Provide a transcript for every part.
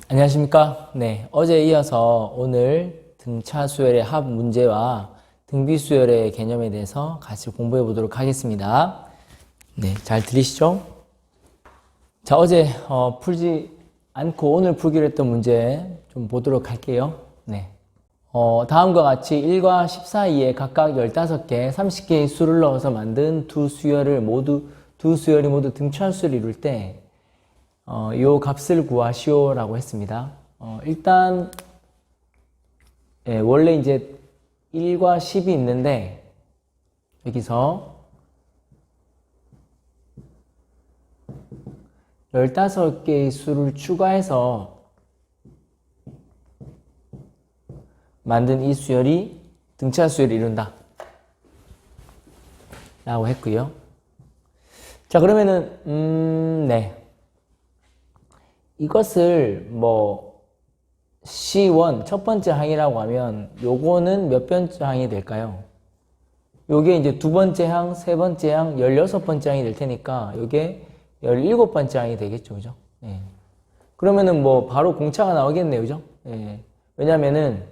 안녕하십니까? 네, 어제에 이어서 오늘 등차 수열의 합 문제와 등비 수열의 개념에 대해서 같이 공부해 보도록 하겠습니다. 네, 잘 들리시죠? 자, 어제 풀지 않고 오늘 풀기로 했던 문제 좀 보도록 할게요. 네. 다음과 같이 1과 10 사이에 각각 15개, 30개의 수를 넣어서 만든 두 수열이 모두 등차 수열을 이룰 때 요 값을 구하시오 라고 했습니다. 일단 원래 이제 1과 10이 있는데 여기서 15개의 수를 추가해서 만든 이 수열이 등차 수열을 이룬다 라고 했고요. 자, 그러면은 네, 이것을 C1 첫 번째 항이라고 하면 요거는 몇 번째 항이 될까요? 요게 이제 두 번째 항, 세 번째 항, 16번째 항이 될 테니까 요게 17번째 항이 되겠죠. 그죠? 예. 그러면은 바로 공차가 나오겠네요. 그죠? 예. 왜냐면은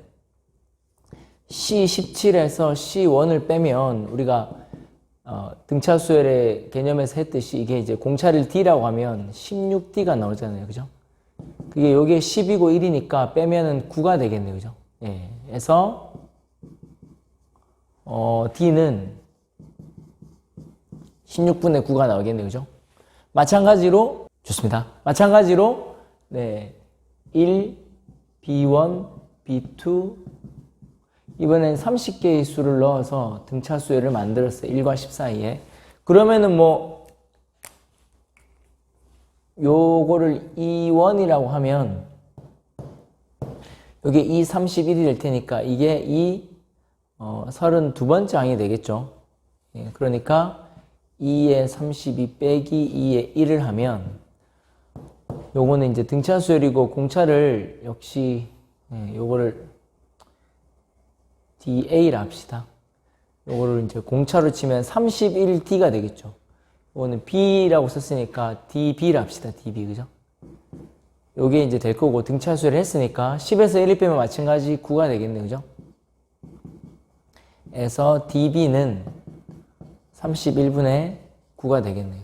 C17에서 C1을 빼면 우리가 등차 수열의 개념에서 했듯이 이게 이제 공차를 D라고 하면 16D가 나오잖아요. 그죠? 그게 요게 10이고 1이니까 빼면은 9가 되겠네요. 그죠? 예. 그래서 D는 16분의 9가 나오겠네요. 그죠? 마찬가지로 좋습니다. 마찬가지로 네. 1, B1, B2 이번엔 30개의 수를 넣어서 등차 수열을 만들었어요. 1과 10 사이에. 그러면은 요거를 E1이라고 하면 요게 E31이 될 테니까 이게 32번째 항이 되겠죠. 예, 그러니까 2에 32 빼기 2에 1을 하면 요거는 이제 등차 수열이고 공차를 역시 요거를 DA라 합시다. 요거를 이제 공차로 치면 31D가 되겠죠. 요거는 B라고 썼으니까 DB라 합시다. DB, 그죠? 요게 이제 될 거고, 등차 수열을 했으니까 10에서 1을 빼면 마찬가지 9가 되겠네요. 그죠? 그래서 DB는 31분의 9가 되겠네요.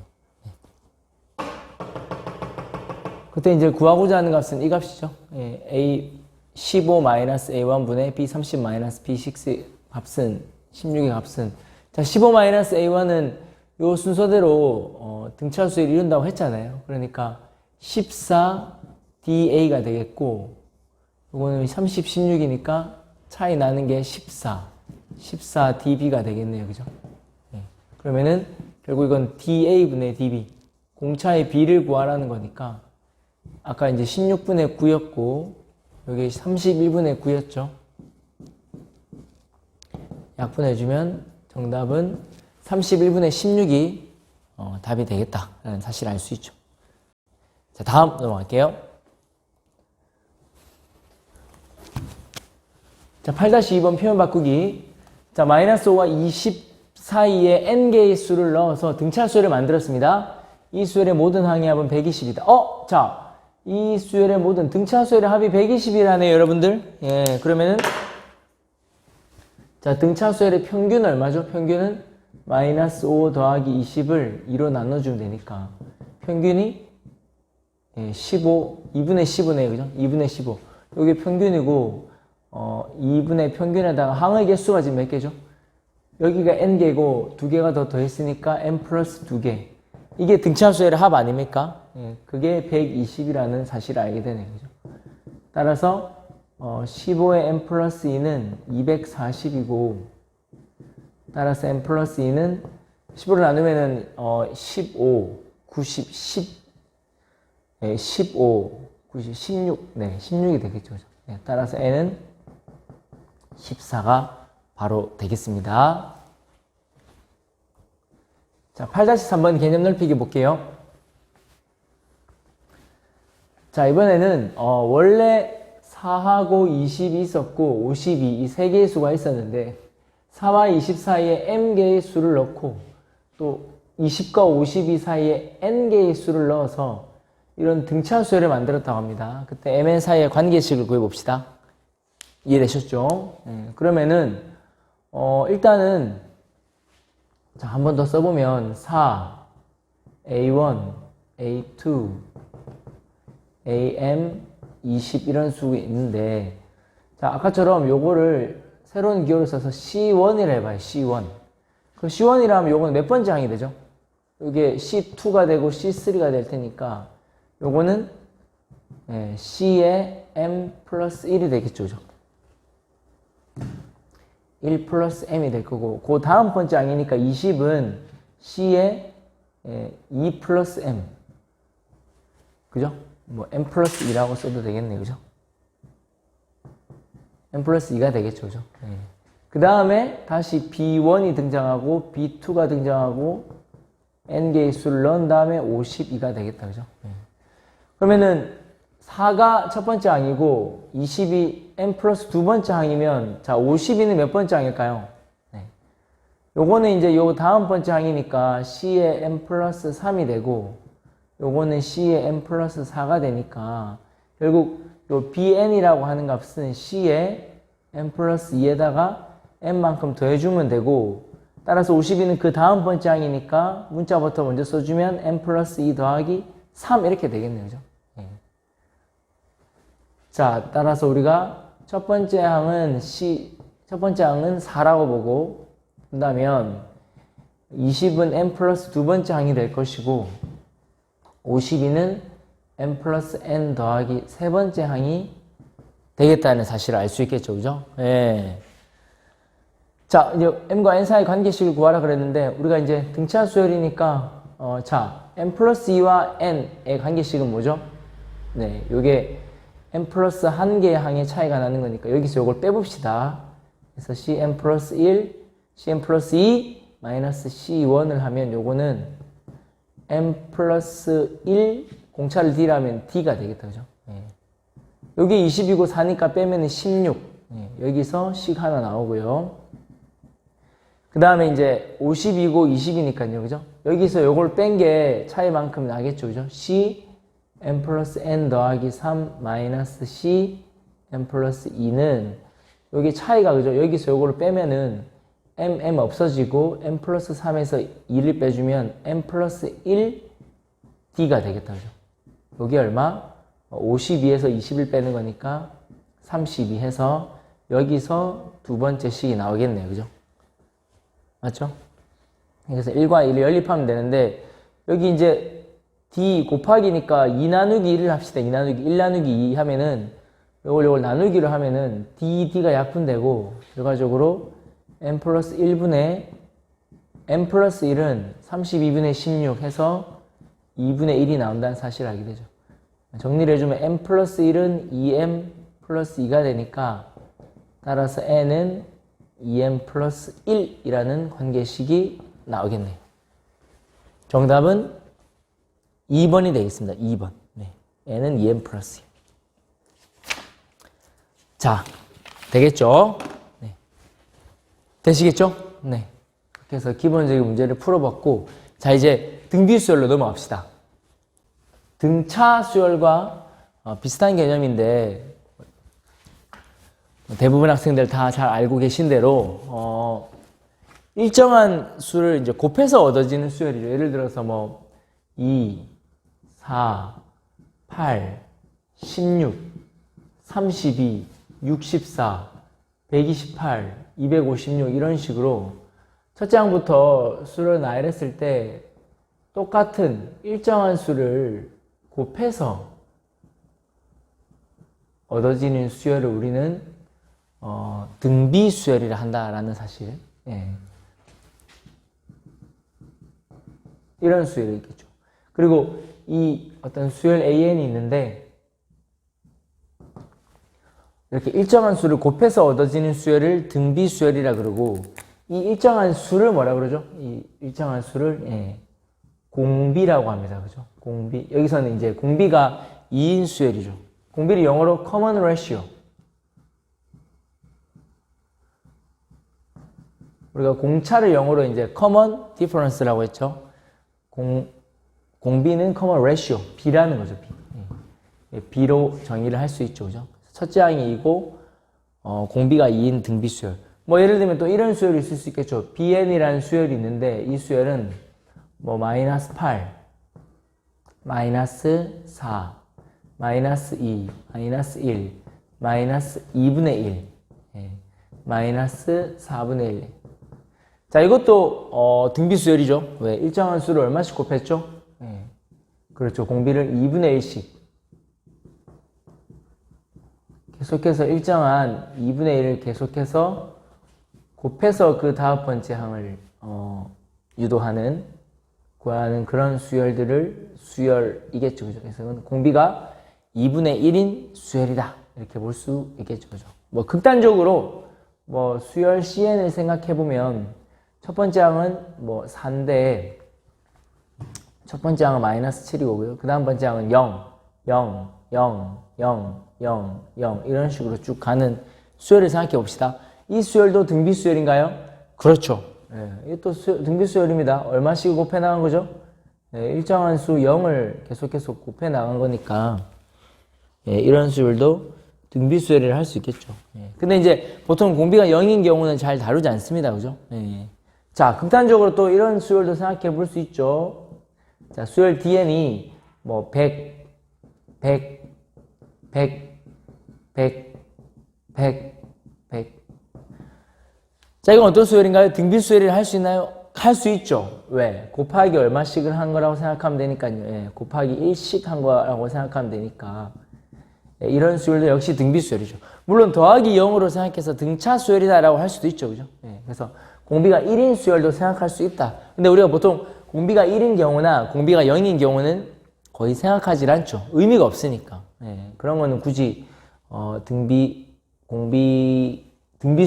그때 이제 구하고자 하는 값은 이 값이죠. A 15-A1분의 B30-B6 값은 16의 값은 자 15-A1은 요 순서대로 등차 수열을 이룬다고 했잖아요. 그러니까 14DA가 되겠고 요거는 30, 16이니까 차이 나는 게 14DB가 되겠네요. 그죠? 그러면은 결국 이건 DA분의 DB 공차의 B를 구하라는 거니까 아까 이제 16분의 9였고 여기 31분의 9였죠. 약분해주면 정답은 31분의 16이 답이 되겠다라는 사실을 알 수 있죠. 자, 다음 넘어갈게요. 자, 8-2번 표현 바꾸기. 자, 마이너스 5와 20 사이에 n개의 수를 넣어서 등차 수열을 만들었습니다. 이 수열의 모든 항의 합은 120이다. 자, 이 수열의 모든 등차 수열의 합이 120이라네요, 여러분들. 예, 그러면은 자, 등차 수열의 평균은 얼마죠? 평균은 마이너스 5 더하기 20을 2로 나눠주면 되니까 평균이 15, 2분의 15네요, 그죠? 2분의 15. 이게 평균이고 2분의 평균에다가 항의 개수가 지금 몇 개죠? 여기가 n개고 2개가 더 더했으니까 n 플러스 2개. 이게 등차 수열의 합 아닙니까? 그게 120이라는 사실을 알게 되네요. 그죠? 따라서 15의 n 플러스 2는 240이고 따라서 n 플러스 2는 15를 나누면은 15, 90, 10, 15, 90, 16, 네, 16이 되겠죠. 따라서 n은 14가 바로 되겠습니다. 자, 8-3번 개념 넓히기 볼게요. 자, 이번에는 원래 4하고 20이 있었고 52, 이 세 개의 수가 있었는데 4와 20 사이에 m개의 수를 넣고 또 20과 52 사이에 n개의 수를 넣어서 이런 등차 수열을 만들었다고 합니다. 그때 mn 사이의 관계식을 구해봅시다. 이해되셨죠? 그러면은 일단은 자, 한 번 더 써보면 4, A1, A2, AM, 20 이런 수가 있는데 자, 아까처럼 요거를 새로운 기호를 써서 C1이라 해봐요. C1. 그럼 C1이라면 요거는 몇 번째 항이 되죠? 요게 C2가 되고 C3가 될 테니까 요거는 C의 M 플러스 1이 되겠죠. 그죠? 1 플러스 M이 될 거고 그 다음 번째 항이니까 20은 C의 2 플러스 M 그죠? 뭐 M 플러스 2라고 써도 되겠네요. 그죠? M 플러스 2가 되겠죠. 그죠? 그 다음에 다시 B1이 등장하고 B2가 등장하고 N개의 수를 넣은 다음에 52가 되겠다. 그죠? 그러면은 4가 첫 번째 항이고 20이 n 플러스 두 번째 항이면 자 52는 몇 번째 항일까요? 요거는 이제 요 다음 번째 항이니까 C의 n 플러스 3이 되고 요거는 C의 n 플러스 4가 되니까 결국 요 BN이라고 하는 값은 C의 n 플러스 2에다가 n만큼 더해주면 되고 따라서 52는 그 다음 번째 항이니까 문자부터 먼저 써주면 n 플러스 2 더하기 3 이렇게 되겠네요. 그죠? 자, 따라서 우리가 첫 번째 항은 4라고 보고 본다면 20은 n 플러스 두 번째 항이 될 것이고 52는 n 플러스 n 더하기 세 번째 항이 되겠다는 사실을 알 수 있겠죠. 그죠? 예. 자, 이제 m과 n 사이 관계식을 구하라 그랬는데 우리가 이제 등차 수열이니까 자, n 플러스 2와 n의 관계식은 뭐죠? 네, 요게 n 플러스 한 개의 항의 차이가 나는 거니까 여기서 이걸 빼봅시다. 그래서 cn 플러스 1, cn 플러스 2, 마이너스 c1을 하면 요거는 n 플러스 1 공차를 d라면 d가 되겠다. 그죠? 여기 20이고 4니까 빼면 16. 여기서 식 하나 나오고요. 그 다음에 이제 50이고 20이니까요. 그죠? 여기서 요걸 뺀 게 차이만큼 나겠죠. 그죠? c n 플러스 n 더하기 3 마이너스 c n 플러스 2는 여기 차이가 그죠? 여기서 요거를 빼면은 m 없어지고 n 플러스 3에서 2를 빼주면 n 플러스 1 d가 되겠다. 그죠? 여기 얼마? 52에서 20을 빼는 거니까 32 해서 여기서 두 번째 식이 나오겠네요. 그죠? 맞죠? 그래서 1과 1을 연립하면 되는데 여기 이제 d 곱하기니까 2 나누기 1을 합시다. 2 나누기 1 나누기 2 하면은 요걸 나누기로 하면은 d가 약분되고 결과적으로 n 플러스 1분의 n 플러스 1은 32분의 16 해서 2분의 1이 나온다는 사실을 알게 되죠. 정리를 해주면 n 플러스 1은 2m 플러스 2가 되니까 따라서 n은 2m 플러스 1이라는 관계식이 나오겠네요. 정답은 2번이 되겠습니다. 2번. 네. n은 2m 플러스 1. 자, 되겠죠? 네. 되시겠죠? 네. 그렇게 해서 기본적인 문제를 풀어봤고, 자, 이제 등비수열로 넘어갑시다. 등차 수열과 비슷한 개념인데, 대부분 학생들 다 잘 알고 계신 대로, 일정한 수를 이제 곱해서 얻어지는 수열이죠. 예를 들어서 뭐, 2, 4, 8, 16, 32, 64, 128, 256 이런 식으로 첫째 항부터 수를 나열했을 때 똑같은 일정한 수를 곱해서 얻어지는 수열을 우리는 등비 수열이라 한다라는 사실. 예. 이런 수열이 있겠죠. 그리고 이 어떤 수열 AN이 있는데 이렇게 일정한 수를 곱해서 얻어지는 수열을 등비 수열이라 그러고 이 일정한 수를 뭐라 그러죠? 이 일정한 수를 공비라고 합니다. 그죠? 공비. 여기서는 이제 공비가 2인 수열이죠. 공비를 영어로 common ratio. 우리가 공차를 영어로 이제 common difference라고 했죠. 공비는 common ratio, B라는 거죠. B. B로 정의를 할 수 있죠. 그죠? 첫째 항이 2고, 공비가 2인 등비 수열. 뭐 예를 들면 또 이런 수열이 있을 수 있겠죠. Bn이라는 수열이 있는데 이 수열은 뭐 마이너스 8, 마이너스 4, 마이너스 2, 마이너스 1, 마이너스 2분의 1, 마이너스 4분의 1. 자, 이것도 등비 수열이죠. 왜? 일정한 수를 얼마씩 곱했죠? 그렇죠. 공비를 2분의 1씩. 계속해서 일정한 2분의 1을 계속해서 곱해서 그 다음 번째 항을 유도하는 구하는 그런 수열들을 수열이겠죠. 그죠? 그래서 공비가 2분의 1인 수열이다. 이렇게 볼 수 있겠죠. 그죠? 뭐 극단적으로 뭐 수열 CN을 생각해 보면 첫 번째 항은 뭐 4인데 첫 번째 항은 마이너스 7이고요. 그 다음 번째 항은 0, 0, 0, 0, 0, 0 이런 식으로 쭉 가는 수열을 생각해 봅시다. 이 수열도 등비 수열인가요? 그렇죠. 이것도 등비 수열입니다. 얼마씩 곱해 나간 거죠? 일정한 수 0을 계속해서 곱해 나간 거니까 이런 수열도 등비 수열을 할 수 있겠죠. 근데 이제 보통 공비가 0인 경우는 잘 다루지 않습니다. 그죠? 자, 극단적으로 또 이런 수열도 생각해 볼 수 있죠. 자, 수열 DN이 뭐 100, 100, 100, 100, 100, 100. 자, 이건 어떤 수열인가요? 등비 수열을 할 수 있나요? 할 수 있죠. 왜? 곱하기 얼마씩을 한 거라고 생각하면 되니까요. 곱하기 1씩 한 거라고 생각하면 되니까. 이런 수열도 역시 등비 수열이죠. 물론 더하기 0으로 생각해서 등차 수열이다라고 할 수도 있죠. 그죠? 그래서 공비가 1인 수열도 생각할 수 있다. 근데 우리가 보통 공비가 1인 경우나 공비가 0인 경우는 거의 생각하지 않죠. 의미가 없으니까. 그런 거는 굳이 등비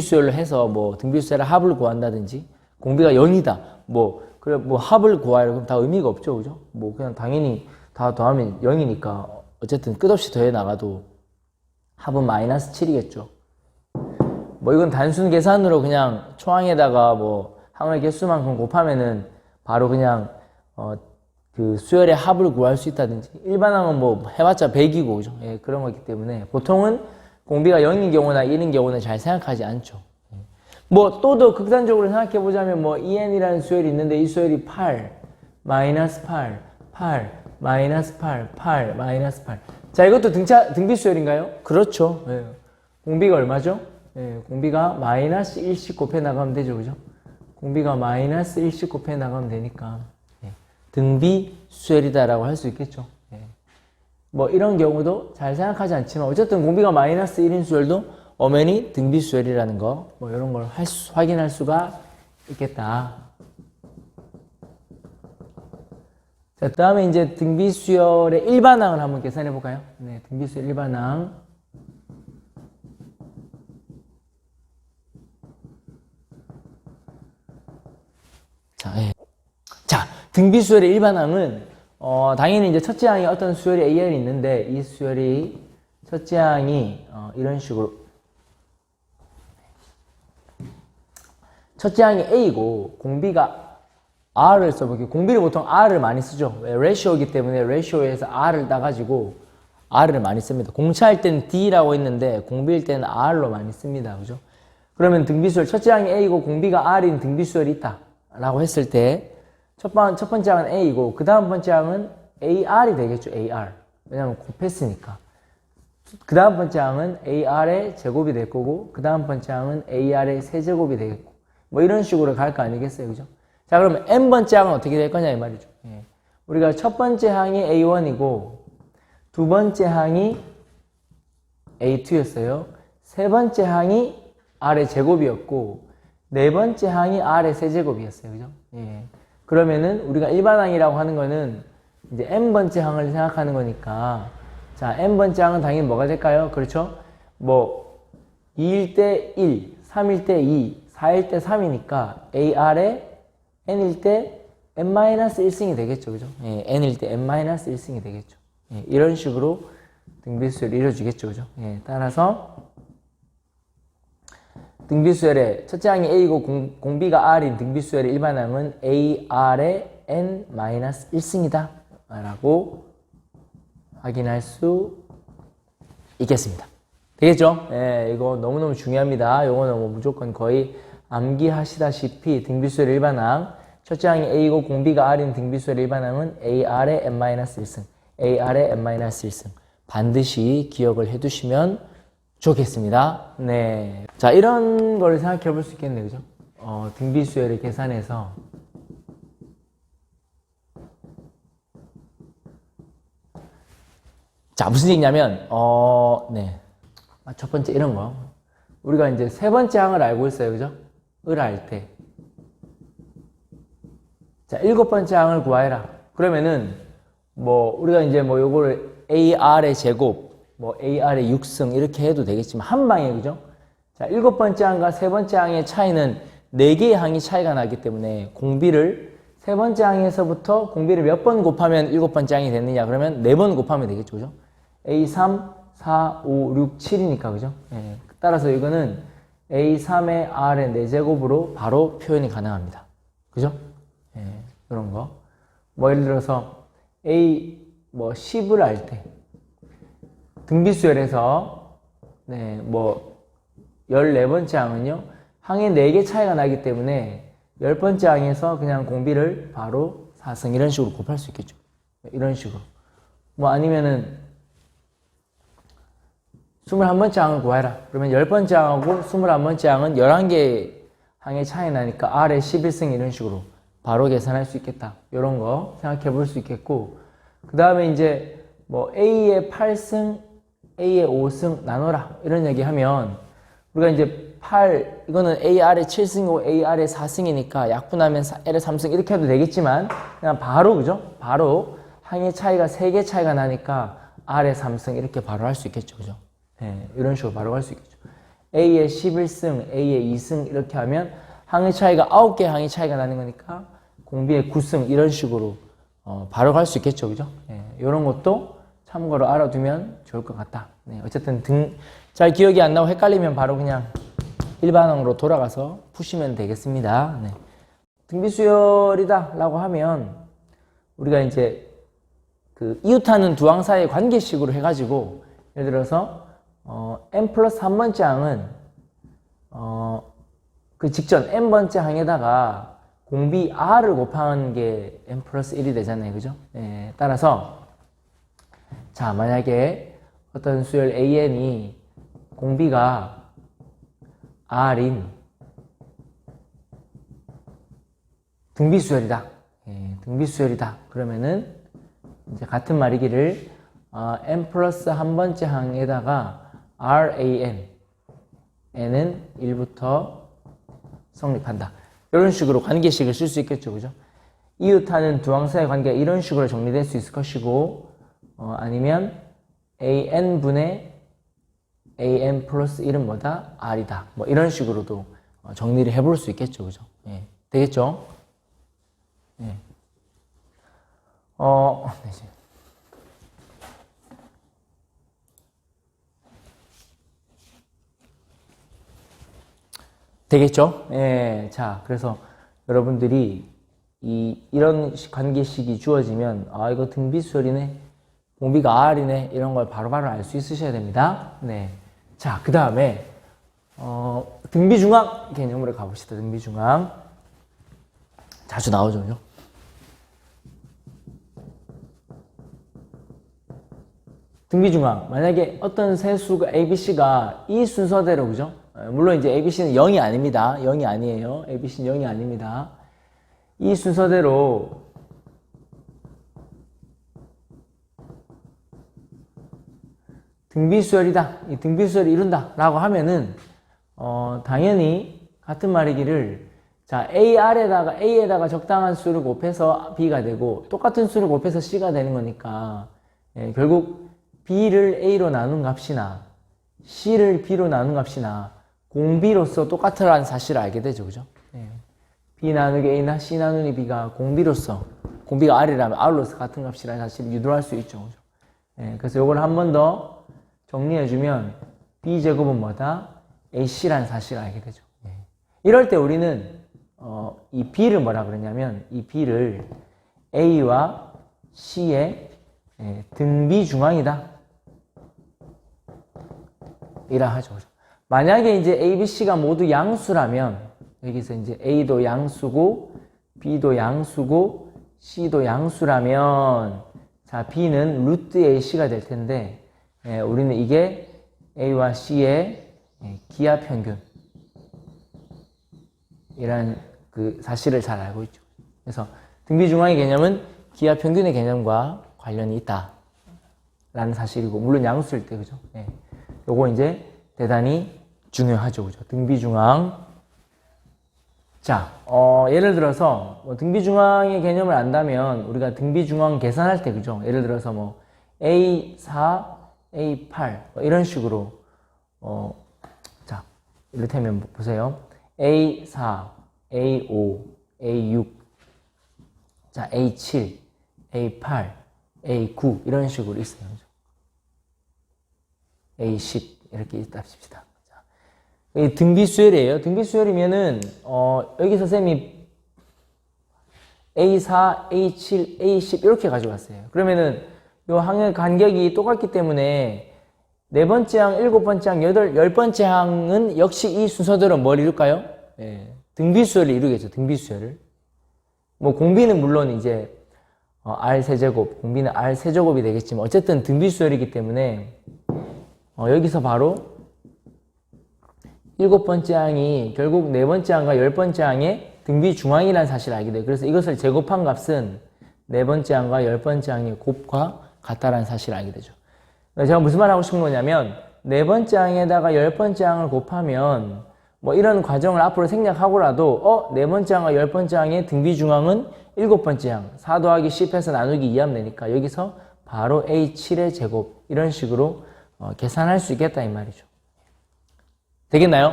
수열로 해서 뭐 등비 수열의 합을 구한다든지 공비가 0이다. 그래 합을 구하라 그러면 다 의미가 없죠. 그죠? 뭐 그냥 당연히 다 더하면 0이니까 어쨌든 끝없이 더해 나가도 합은 마이너스 7이겠죠. 뭐 이건 단순 계산으로 그냥 초항에다가 뭐 항의 개수만큼 곱하면은 바로 그냥 그 수열의 합을 구할 수 있다든지 일반항은 뭐 해봤자 100이고 그죠? 그런 거기 때문에 보통은 공비가 0인 경우나 1인 경우는 잘 생각하지 않죠. 뭐 또 더 극단적으로 생각해 보자면 뭐 EN이라는 수열이 있는데 이 수열이 8, 마이너스 8, 8, 마이너스 8, 8, 마이너스 8. 자, 이것도 등비 수열인가요? 그렇죠. 공비가 얼마죠? 공비가 마이너스 1씩 곱해 나가면 되죠. 그죠? 공비가 마이너스 1씩 곱해 나가면 되니까 등비 수열이다라고 할 수 있겠죠. 뭐 이런 경우도 잘 생각하지 않지만 어쨌든 공비가 마이너스 1인 수열도 엄연히 등비 수열이라는 거 뭐 이런 걸 확인할 수가 있겠다. 자, 다음에 이제 등비 수열의 일반항을 한번 계산해 볼까요? 등비 수열 일반항. 자, 등비 수열의 일반항은 당연히 이제 첫째 항이 어떤 수열이 AL이 있는데 이 수열이 첫째 항이 이런 식으로 첫째 항이 A고 공비가 R을 써볼게요. 공비를 보통 R을 많이 쓰죠. 왜? 레시오이기 때문에 레시오에서 R을 따가지고 R을 많이 씁니다. 공차일 때는 D라고 했는데 공비일 때는 R로 많이 씁니다. 그죠? 그러면 등비수열 첫째 항이 A고 공비가 R인 등비수열이 있다 라고 했을 때 첫 번째 항은 A이고 그 다음 번째 항은 AR이 되겠죠. AR. 왜냐면 곱했으니까. 그 다음 번째 항은 AR의 제곱이 될 거고 그 다음 번째 항은 AR의 세제곱이 되겠고 뭐 이런 식으로 갈 거 아니겠어요. 그죠? 자, 그러면 N번째 항은 어떻게 될 거냐 이 말이죠. 우리가 첫 번째 항이 A1이고 두 번째 항이 A2였어요. 세 번째 항이 R의 제곱이었고 네 번째 항이 R의 세제곱이었어요. 그죠? 그러면은 우리가 일반항이라고 하는 거는 이제 N번째 항을 생각하는 거니까 자, N번째 항은 당연히 뭐가 될까요? 그렇죠? 뭐 2일 때 1, 3일 때 2, 4일 때 3이니까 AR의 N일 때 N-1승이 되겠죠. 그죠? N일 때 N-1승이 되겠죠. 이런 식으로 등비수열을 이루어지겠죠. 그죠? 따라서 등비수열의 첫째 항이 A고 공비가 R인 등비수열의 일반항은 AR의 N-1승이다 라고 확인할 수 있겠습니다. 되겠죠? 예, 이거 너무너무 중요합니다. 이거는 뭐 무조건 거의 암기하시다시피 등비수열 일반항 첫째 항이 A고 공비가 R인 등비수열 일반항은 AR의 n-1승 AR의 n-1승 반드시 기억을 해두시면 좋겠습니다. 네. 자, 이런 걸 생각해 볼 수 있겠네요. 그죠? 등비수열을 계산해서 자, 무슨 얘기냐면, 네. 첫 번째 이런 거. 우리가 이제 세 번째 항을 알고 있어요. 그죠? 을 알 때. 자, 일곱 번째 항을 구하해라. 그러면은, 우리가 이제 요거를 AR의 제곱, AR의 6승 이렇게 해도 되겠지만, 한 방에, 그죠? 자, 일곱 번째 항과 세 번째 항의 차이는 4개의 항이 차이가 나기 때문에, 공비를 세 번째 항에서부터 공비를 몇 번 곱하면 일곱 번째 항이 됐느냐? 그러면 4번 곱하면 되겠죠. 그죠? A3, 4, 5, 6, 7이니까, 그죠? 예. 따라서 이거는 A3의 R의 4제곱으로 바로 표현이 가능합니다. 그죠? 예. 이런 거. 예를 들어서 A, 10을 알 때, 등비수열에서, 14번째 항은요, 항에 4개 차이가 나기 때문에 10번째 항에서 그냥 공비를 바로 4승 이런 식으로 곱할 수 있겠죠. 이런 식으로. 아니면은 21번째 항을 구하라. 그러면 10번째 항하고 21번째 항은 11개 항의 차이 나니까 R의 11승 이런 식으로 바로 계산할 수 있겠다. 이런 거 생각해 볼 수 있겠고, 그 다음에 이제 A의 8승, A의 5승 나눠라. 이런 얘기 하면 우리가 이제 8, 이거는 AR의 7승이고 AR의 4승이니까 약분하면 L의 3승 이렇게 해도 되겠지만, 그냥 바로, 그죠? 바로 항의 차이가 3개 차이가 나니까 R의 3승 이렇게 바로 할 수 있겠죠. 그죠? 네, 이런 식으로 바로 할 수 있겠죠. A의 11승, A의 2승 이렇게 하면 항의 차이가 9개 항의 차이가 나는 거니까 공비의 9승 이런 식으로 바로 갈 수 있겠죠. 그죠? 네, 이런 것도 참고로 알아두면 좋을 것 같다. 네, 어쨌든 잘 기억이 안 나고 헷갈리면 바로 그냥 일반항으로 돌아가서 푸시면 되겠습니다. 네. 등비수열이다 라고 하면 우리가 이제 그 이웃하는 두 항 사이의 관계식으로 해가지고 예를 들어서 n 플러스 한 번째 항은 그 직전 n번째 항에다가 공비 r을 곱한 게 n 플러스 1이 되잖아요. 그죠? 네, 따라서 자, 만약에 어떤 수열 an이 공비가 r인 등비수열이다. 예, 등비수열이다. 그러면은 이제 같은 말이기를 n 플러스 한 번째 항에다가 ran n은 1부터 성립한다. 이런 식으로 관계식을 쓸 수 있겠죠. 그죠? 이웃하는 두 항 사이의 관계가 이런 식으로 정리될 수 있을 것이고, 아니면 an분의 an 플러스 1은 뭐다? r이다. 이런 식으로도 정리를 해볼 수 있겠죠. 그죠? 예. 되겠죠? 예. 네. 되겠죠? 예. 자, 그래서 여러분들이 이런 관계식이 주어지면, 이거 등비수열이네, 공비가 R이네, 이런 걸 바로바로 알 수 있으셔야 됩니다. 네. 자, 그 다음에, 등비중항 개념으로 가봅시다. 등비중항. 자주 나오죠, 그죠? 등비중항. 만약에 어떤 세수가 ABC가 이 순서대로, 그죠? 물론 이제 ABC는 0이 아닙니다. 0이 아니에요. ABC는 0이 아닙니다. 이 순서대로 등비수열이다. 이 등비수열을 이룬다. 라고 하면은, 당연히 같은 말이기를, 자, A에다가 적당한 수를 곱해서 B가 되고, 똑같은 수를 곱해서 C가 되는 거니까, 결국 B를 A로 나눈 값이나, C를 B로 나눈 값이나, 공비로서 똑같으라는 사실을 알게 되죠. 그죠? B 나누기 A나 C 나누기 B가 공비로서, 공비가 R이라면 R로서 같은 값이라는 사실을 유도할 수 있죠. 그죠? 그래서 이걸 한 번 더 정리해주면 B제곱은 뭐다? AC라는 사실을 알게 되죠. 이럴 때 우리는 이 B를 뭐라 그러냐면 이 B를 A와 C의 등비중항이다. 이라 하죠. 만약에 이제 A, B, C가 모두 양수라면 여기서 이제 A도 양수고 B도 양수고 C도 양수라면 자 B는 루트 AC가 될 텐데 우리는 이게 A와 C의 기하평균 이란 그 사실을 잘 알고 있죠. 그래서 등비중앙의 개념은 기하평균의 개념과 관련이 있다 라는 사실이고, 물론 양수일 때 그죠. 요거 이제 대단히 중요하죠. 그죠. 등비중앙. 자, 예를 들어서 뭐 등비중앙의 개념을 안다면 우리가 등비중앙 계산할 때 그죠. 예를 들어서 뭐 A4, A8 뭐 이런 식으로 자, 이를테면 보세요. A4, A5, A6, 자, A7, A8, A9 이런 식으로 있어요. 그죠? A10 이렇게 있다 합시다. 이 등비수열이에요. 등비수열이면은 여기서 쌤이 A4, A7, A10 이렇게 가져갔어요. 그러면은 요 항의 간격이 똑같기 때문에 네 번째 항, 일곱 번째 항, 열 번째 항은 역시 이 순서대로 뭘 이룰까요? 등비수열을 이루겠죠. 등비수열을. 뭐 공비는 물론 이제 R 세제곱, 공비는 R 세제곱이 되겠지만 어쨌든 등비수열이기 때문에 여기서 바로 일곱 번째 항이 결국 네 번째 항과 열 번째 항의 등비 중앙이라는 사실을 알게 돼요. 그래서 이것을 제곱한 값은 네 번째 항과 열 번째 항의 곱과 같다라는 사실을 알게 되죠. 제가 무슨 말 하고 싶은 거냐면 네 번째 항에다가 열 번째 항을 곱하면 뭐 이런 과정을 앞으로 생략하고라도 네 번째 항과 열 번째 항의 등비 중앙은 일곱 번째 항 4 더하기 10해서 나누기 2하면 되니까 여기서 바로 A7의 제곱 이런 식으로 계산할 수 있겠다 이 말이죠. 되겠나요?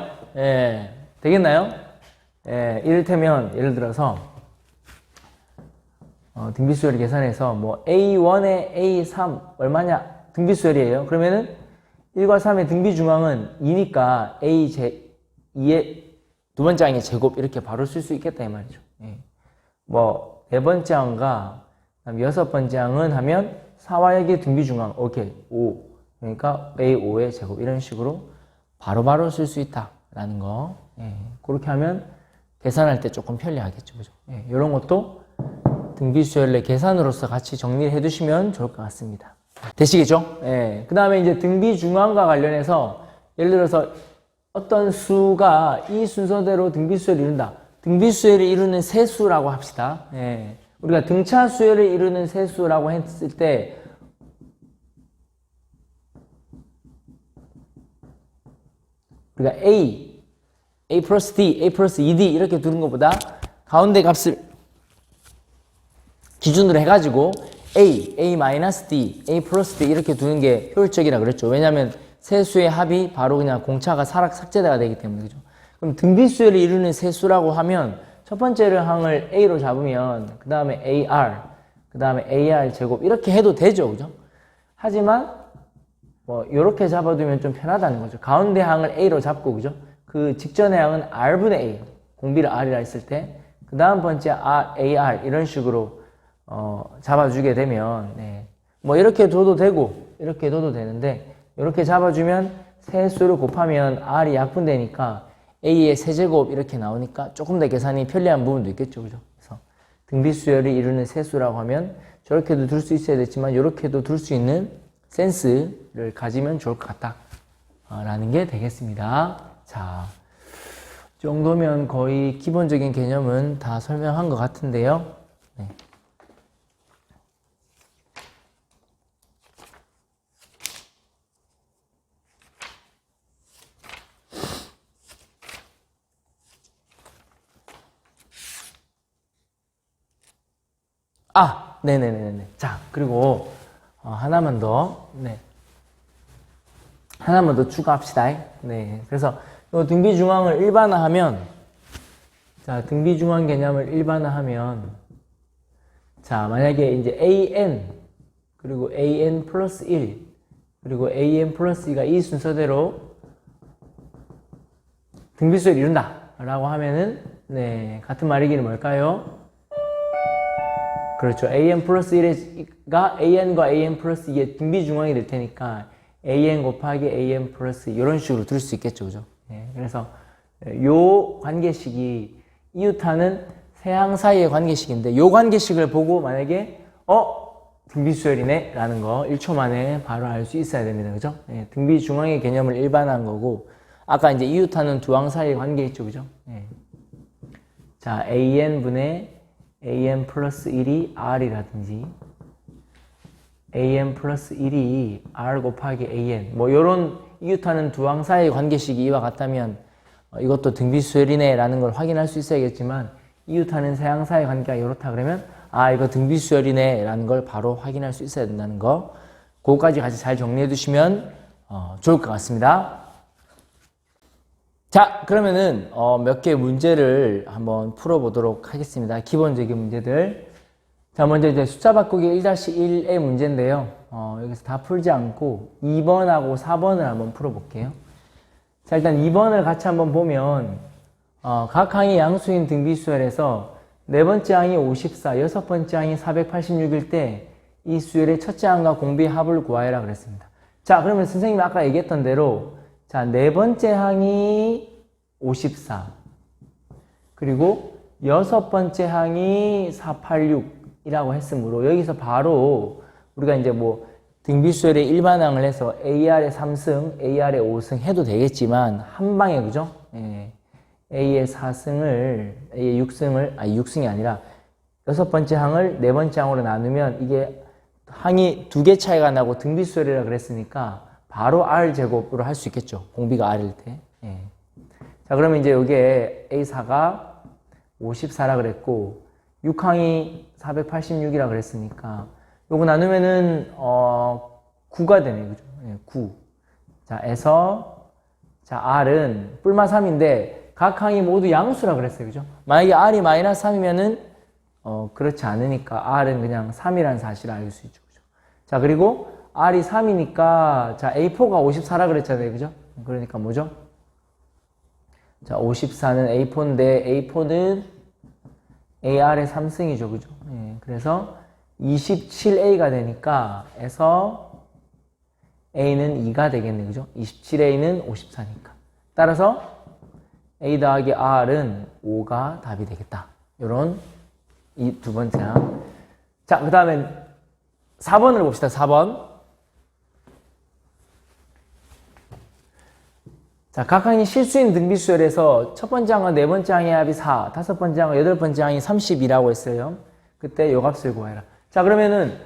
되겠나요? 이를테면 예를 들어서 등비수열을 계산해서 뭐 A1에 A3 얼마냐 등비수열이에요. 그러면은 1과 3의 등비중앙은 2니까 A2의 두 번째 항의 제곱 이렇게 바로 쓸 수 있겠다 이 말이죠. 뭐 네 번째 항과 여섯 번째 항은 하면 4와 6의 등비중앙 오케이 5 그러니까 A5의 제곱 이런 식으로 바로바로 쓸 수 있다라는 거. 그렇게 하면 계산할 때 조금 편리하겠죠. 그죠? 이런 것도 등비수열의 계산으로서 같이 정리를 해두시면 좋을 것 같습니다. 되시겠죠? 그 다음에 이제 등비중앙과 관련해서 예를 들어서 어떤 수가 이 순서대로 등비수열을 이룬다. 등비수열을 이루는 세수라고 합시다. 우리가 등차수열을 이루는 세수라고 했을 때 우리가 A 플러스 D, A 플러스 2D 이렇게 두는 것보다 가운데 값을 기준으로 해가지고 A 마이너스 D, A 플러스 D 이렇게 두는 게 효율적이라 그랬죠. 왜냐하면 세수의 합이 바로 그냥 공차가 삭제가 되기 때문에 그죠. 그럼 등비수열을 이루는 세수라고 하면 첫 번째 항을 A로 잡으면 그 다음에 AR, 그 다음에 AR 제곱 이렇게 해도 되죠. 그죠? 하지만 뭐 요렇게 잡아두면 좀 편하다는 거죠. 가운데 항을 A로 잡고 그죠? 그 직전의 항은 R분의 A, 공비를 R이라 했을 때 그 다음 번째 AR 이런 식으로 잡아주게 되면 뭐 이렇게 둬도 되고 이렇게 둬도 되는데 이렇게 잡아주면 세수를 곱하면 R이 약분되니까 A의 세제곱 이렇게 나오니까 조금 더 계산이 편리한 부분도 있겠죠. 그죠? 그래서 등비수열을 이루는 세수라고 하면 저렇게도 둘 수 있어야 됐지만 이렇게도 둘 수 있는 센스를 가지면 좋을 것 같다 라는 게 되겠습니다. 자, 이 정도면 거의 기본적인 개념은 다 설명한 것 같은데요. 네네네네. 자, 그리고 하나만 더, 하나만 더 추가합시다. 그래서 이 등비중앙을 일반화하면, 자, 등비중앙 개념을 일반화하면, 자, 만약에 이제 AN, 그리고 AN 플러스 1, 그리고 AN 플러스 2가 이 순서대로 등비수열을 이룬다. 라고 하면은, 같은 말이기는 뭘까요? 그렇죠. AN 플러스 1가 AN과 AN 플러스 2의 등비중앙이 될 테니까 an 곱하기 an 플러스 이런 식으로 들을 수 있겠죠. 그죠? 예, 그래서 요 관계식이 이웃하는 세항 사이의 관계식인데 요 관계식을 보고 만약에 등비수열이네 라는 거 1초 만에 바로 알 수 있어야 됩니다. 그죠? 예, 등비 중앙의 개념을 일반화한 거고 아까 이제 이웃하는 두 항 사이의 관계 있죠. 그죠? 예. 자, an분의 an 플러스 1이 r이라든지 an 플러스 1이 r 곱하기 an 뭐 요런 이웃하는 두 항 사이의 관계식이 이와 같다면 이것도 등비수열이네 라는 걸 확인할 수 있어야겠지만 이웃하는 세 항 사이의 관계가 이렇다 그러면 이거 등비수열이네 라는 걸 바로 확인할 수 있어야 된다는 거 그거까지 같이 잘 정리해 두시면 좋을 것 같습니다. 자, 그러면은 몇 개 문제를 한번 풀어보도록 하겠습니다. 기본적인 문제들. 자, 먼저 이제 숫자 바꾸기 1-1의 문제인데요. 여기서 다 풀지 않고 2번하고 4번을 한번 풀어볼게요. 자, 일단 2번을 같이 한번 보면 각 항이 양수인 등비수열에서 네 번째 항이 54, 여섯 번째 항이 486일 때 이 수열의 첫째 항과 공비의 합을 구하여라 그랬습니다. 자, 그러면 선생님이 아까 얘기했던 대로 자, 네 번째 항이 54 그리고 여섯 번째 항이 486이라고 했으므로 여기서 바로 우리가 이제 뭐 등비수열의 일반항을 해서 AR의 3승, AR의 5승 해도 되겠지만 한 방에 그죠? 예. A의 4승을, A의 6승을, 6승이 아니라 여섯 번째 항을 네 번째 항으로 나누면 이게 항이 두 개 차이가 나고 등비수열이라 그랬으니까 바로 R제곱으로 할 수 있겠죠. 공비가 R일 때. 예. 자, 그러면 이제 여기에 A4가 54라 그랬고 6항이 486이라 그랬으니까 요거 나누면은 9가 되네요. 그죠? 예, 9. 자, 자, R은 뿔마 3인데 각 항이 모두 양수라 그랬어요. 그죠? 만약에 R이 마이너스 3이면은 그렇지 않으니까 R은 그냥 3이라는 사실을 알 수 있죠. 그죠? 자, 그리고 R이 3이니까 자, A4가 54라 그랬잖아요. 그죠? 그러니까 뭐죠? 자, 54는 A4인데 A4는 AR의 3승이죠. 그죠? 예, 그래서 27A가 되니까 에서 A는 2가 되겠네. 그죠? 27A는 54니까. 따라서 A 더하기 R은 5가 답이 되겠다. 요런 이 두 번째 항. 자, 그 다음에 4번을 봅시다. 4번. 자, 각 항이 실수인 등비수열에서 첫 번째 항과 네 번째 항의 합이 4, 다섯 번째 항과 여덟 번째 항이 30이라고 했어요. 그때 요 값을 구해라. 자, 그러면은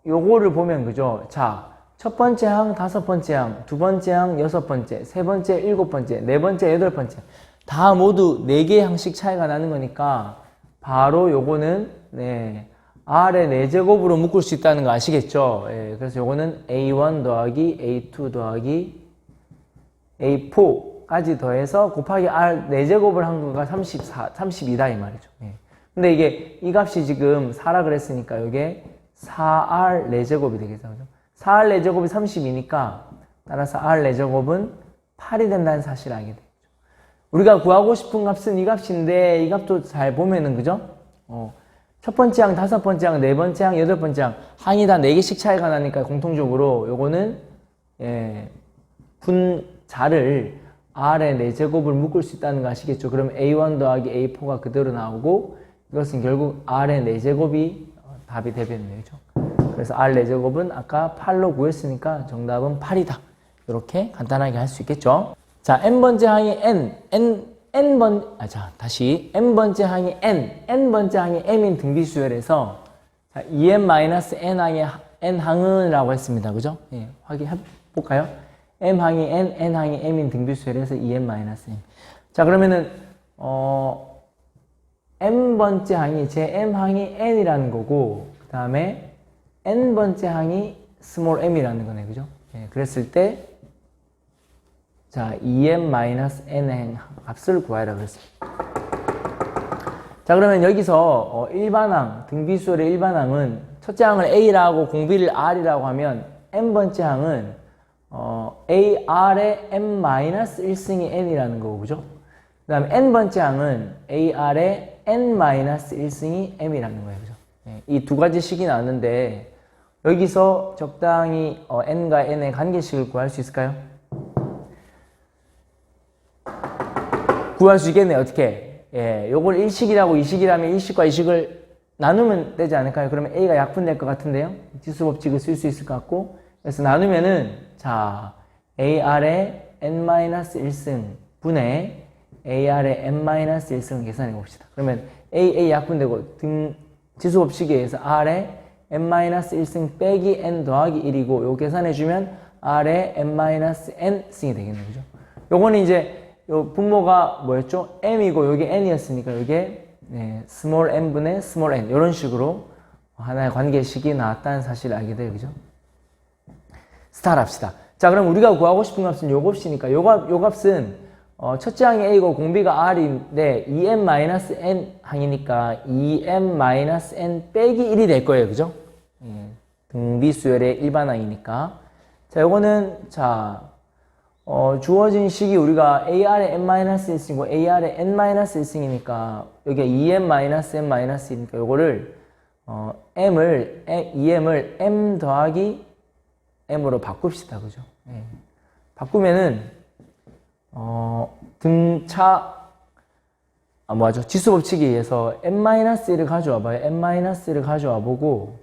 요거를 보면 그죠? 자, 첫 번째 항, 다섯 번째 항, 두 번째 항, 여섯 번째, 세 번째, 일곱 번째, 네 번째, 여덟 번째 다 모두 4개의 항씩 차이가 나는 거니까 바로 요거는 R의 4제곱으로 묶을 수 있다는 거 아시겠죠? 예, 그래서 요거는 A1 더하기 A2 더하기 A4까지 더해서 곱하기 R 4제곱을 한 거가 32다 이 말이죠. 예. 근데 이게 이 값이 지금 4라 그랬으니까 이게 4R 4제곱이 되겠죠. 4R 4제곱이 30이니까 따라서 R 4제곱은 8이 된다는 사실을 알게 되죠. 우리가 구하고 싶은 값은 이 값인데 이 값도 잘 보면은 그죠? 첫 번째 항, 다섯 번째 항, 네 번째 항, 여덟 번째 항 항이 다 4개씩 차이가 나니까 공통적으로 요거는 분자를 R의 4제곱을 묶을 수 있다는 거 아시겠죠? 그럼 A1 더하기 A4가 그대로 나오고 이것은 결국 R의 4제곱이 답이 되겠네요. 그렇죠? 그래서 R 4제곱은 아까 8로 구했으니까 정답은 8이다. 이렇게 간단하게 할 수 있겠죠? 자, n번째 항이 n번째 항이 n번째 항이 m인 등비수열에서 자, 2m-n 항은 라고 했습니다. 그죠? 예, 확인해 볼까요? m 항이 n 항이 m인 등비수열에서 2m-n. 자, 그러면은 m번째 항이 제 m 항이 n이라는 거고 그 다음에 n번째 항이 small m이라는 거네. 그죠? 예, 그랬을 때 자, 2m-n의 값을 구하라 그랬어요. 자, 그러면 여기서 일반항, 등비수열의 일반항은 첫째 항을 A라고 공비를 R이라고 하면 n번째 항은 AR의 n-1승이 n이라는 거고, 그죠? 그 다음에 n번째 항은 AR의 n-1승이 m이라는 거예요, 그죠? 이 두 가지 식이 나왔는데 여기서 적당히 n과 n의 관계식을 구할 수 있을까요? 구할 수 있겠네요. 어떻게? 예, 요걸 1식이라고 2식이라면 1식과 2식을 나누면 되지 않을까요? 그러면 a가 약분될 것 같은데요. 지수법칙을 쓸 수 있을 것 같고, 그래서 나누면은 자 ar의 n-1승 분의 ar의 n-1승을 계산해 봅시다. 그러면 a 약분되고 지수법칙에 의해서 r의 n-1승 빼기 n 더하기 1이고 요 계산해주면 r의 n-n승이 되겠네요. 그죠? 요거는 이제 요 분모가 뭐였죠? m이고 요게 n이었으니까 요게 small n분의 small n 이런 식으로 하나의 관계식이 나왔다는 사실을 알게 돼요. 그죠? 스타트 합시다. 자, 그럼 우리가 구하고 싶은 값은 요 값이니까 요 값은 첫째 항이 a고 공비가 r인데 2m-n 항이니까 2m-n 빼기 1이 될 거예요. 그죠? 등비수열의 일반항이니까. 자, 요거는 자 주어진 식이 우리가 AR의 n-1승이고 AR의 n-1승이니까 여기가 2m-n-1이니까 요거를 EM을 m 더하기 m으로 바꿉시다. 그죠? 네. 바꾸면은 지수법칙에 의해서 n-1을 가져와 봐요. n-1을 가져와 보고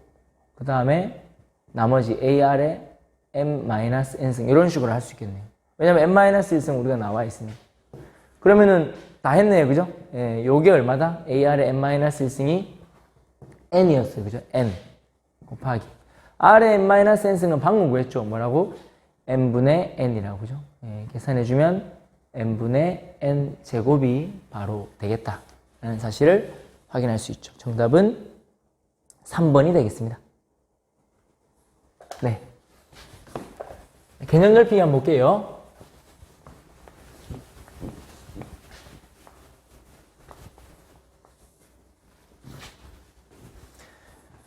그 다음에 나머지 AR의 m-n승 이런 식으로 할 수 있겠네요. 왜냐면 n-1승 우리가 나와 있으니까. 그러면은 다 했네요. 그죠? 예, 요게 얼마다? AR의 n-1승이 n이었어요. 그죠? n 곱하기 R의 n-n승은 방금 구했죠. 뭐라고? n분의 n이라고. 그죠? 예, 계산해주면 n분의 n 제곱이 바로 되겠다 라는 사실을 확인할 수 있죠. 정답은 3번이 되겠습니다. 네. 개념 넓히기 한번 볼게요.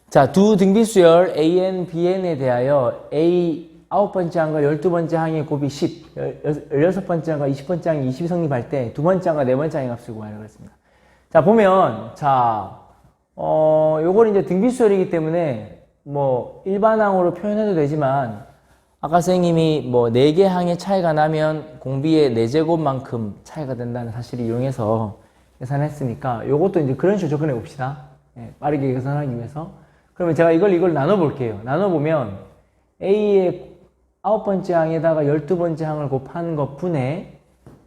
자, 두 등비수열 AN, BN에 대하여 A 9번째 항과 12번째 항의 곱이 10, 16번째 항과 20번째 항이 20이 성립할 때 두 번째 항과 네 번째 항의 값을 구하려고 했습니다. 자, 보면, 자, 요걸 이제 등비수열이기 때문에 뭐 일반항으로 표현해도 되지만 아까 선생님이 뭐 4개 항의 차이가 나면 공비의 4제곱만큼 차이가 된다는 사실을 이용해서 계산했으니까 요것도 이제 그런 식으로 접근해 봅시다. 예, 빠르게 계산하기 위해서. 그러면 제가 이걸 나눠볼게요. 나눠보면 A의 9번째 항에다가 12번째 항을 곱하는 것 분의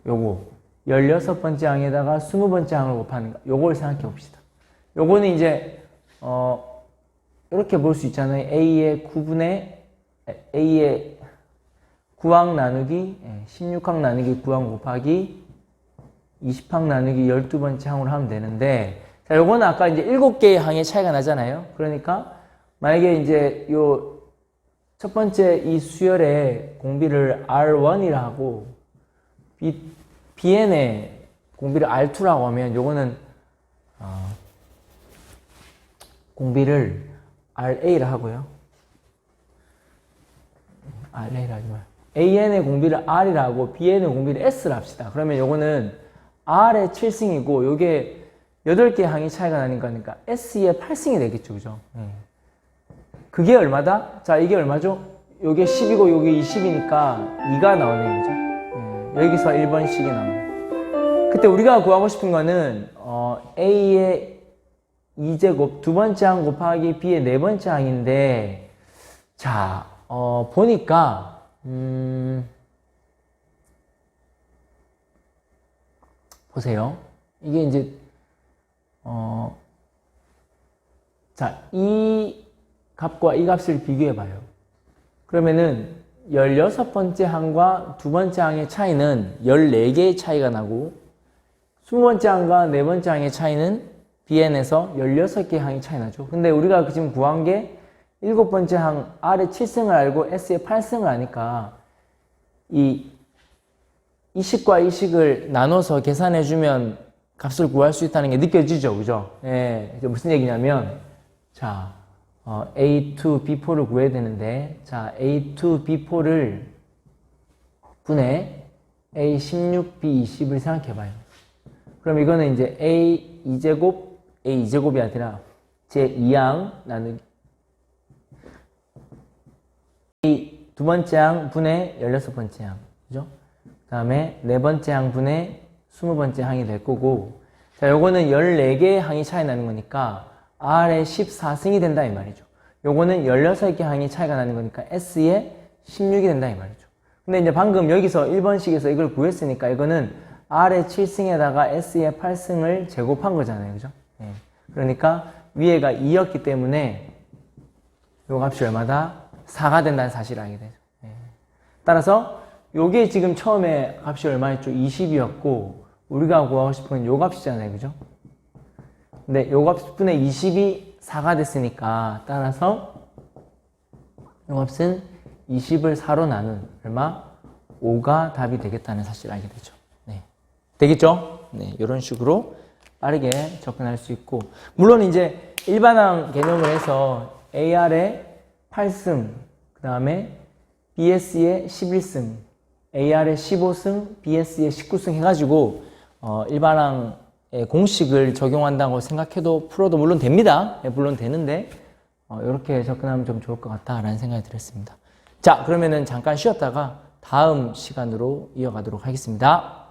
요거 16번째 항에다가 20번째 항을 곱하는 거 요걸 생각해 봅시다. 요거는 이제 이렇게 볼 수 있잖아요. A의 9항 나누기 16항 나누기 9항 곱하기 20항 나누기 12번째 항으로 하면 되는데 자, 요거는 아까 이제 7개의 항의 차이가 나잖아요. 그러니까 만약에 이제 요 첫 번째 이 수열의 공비를 R1이라 하고 BN의 공비를 R2라고 하면 요거는 공비를 RA라 하고요. RA라 하지 마요. AN의 공비를 R이라 하고 BN의 공비를 S라 합시다. 그러면 요거는 R의 7승이고 요게 8개 항이 차이가 나니까 그러니까 S의 8승이 되겠죠. 그죠? 그게 얼마다? 자, 이게 얼마죠? 요게 10이고 요게 20이니까 2가 나오네요. 그죠? 여기서 1번씩이 나오네요. 그때 우리가 구하고 싶은 거는 A의 2제곱 두 번째 항 곱하기 B의 네 번째 항인데 자, 보니까 보세요. 이게 이제 자, 이 값과 이 값을 비교해 봐요. 그러면은 16번째 항과 두 번째 항의 차이는 14개의 차이가 나고 20번째 항과 네 번째 항의 차이는 BN에서 16개의 항이 차이 나죠. 근데 우리가 지금 구한 게 7번째 항 R의 7승을 알고 S의 8승을 아니까 이 식과 이 식을 나눠서 계산해주면 값을 구할 수 있다는 게 느껴지죠. 그죠? 예, 무슨 얘기냐면 자, A2, B4를 구해야 되는데 자, A2, B4를 분해 A16, B20을 생각해 봐요. 그럼 이거는 이제 A2제곱이 아니라 제2항 나누기 두 번째 항 분의 16번째 항. 그죠? 그 다음에 네 번째 항 분의 20번째 항이 될 거고, 자, 요거는 14개의 항이 차이 나는 거니까 R의 14승이 된다 이 말이죠. 요거는 16개 항이 차이가 나는 거니까 S의 16이 된다 이 말이죠. 근데 이제 방금 여기서 1번식에서 이걸 구했으니까 이거는 R의 7승에다가 S의 8승을 제곱한 거잖아요. 그죠? 예. 그러니까 위에가 2였기 때문에 요 값이 얼마다? 4가 된다는 사실을 알게 되죠. 예. 따라서 요게 지금 처음에 값이 얼마였죠? 20이었고 우리가 구하고 싶은 요 값이잖아요. 그죠? 근데 요 값분의 20이 4가 됐으니까 따라서 요 값은 20을 4로 나눈 얼마? 5가 답이 되겠다는 사실을 알게 되죠. 네. 되겠죠? 네. 이런 식으로 빠르게 접근할 수 있고, 물론 이제 일반항 개념을 해서 AR의 8승, 그 다음에 BS의 11승, AR의 15승, BS의 19승 해가지고 일반항의 공식을 적용한다고 생각해도 풀어도 물론 됩니다. 네, 물론 되는데 이렇게 접근하면 좀 좋을 것 같다라는 생각이 들었습니다. 자, 그러면은 잠깐 쉬었다가 다음 시간으로 이어가도록 하겠습니다.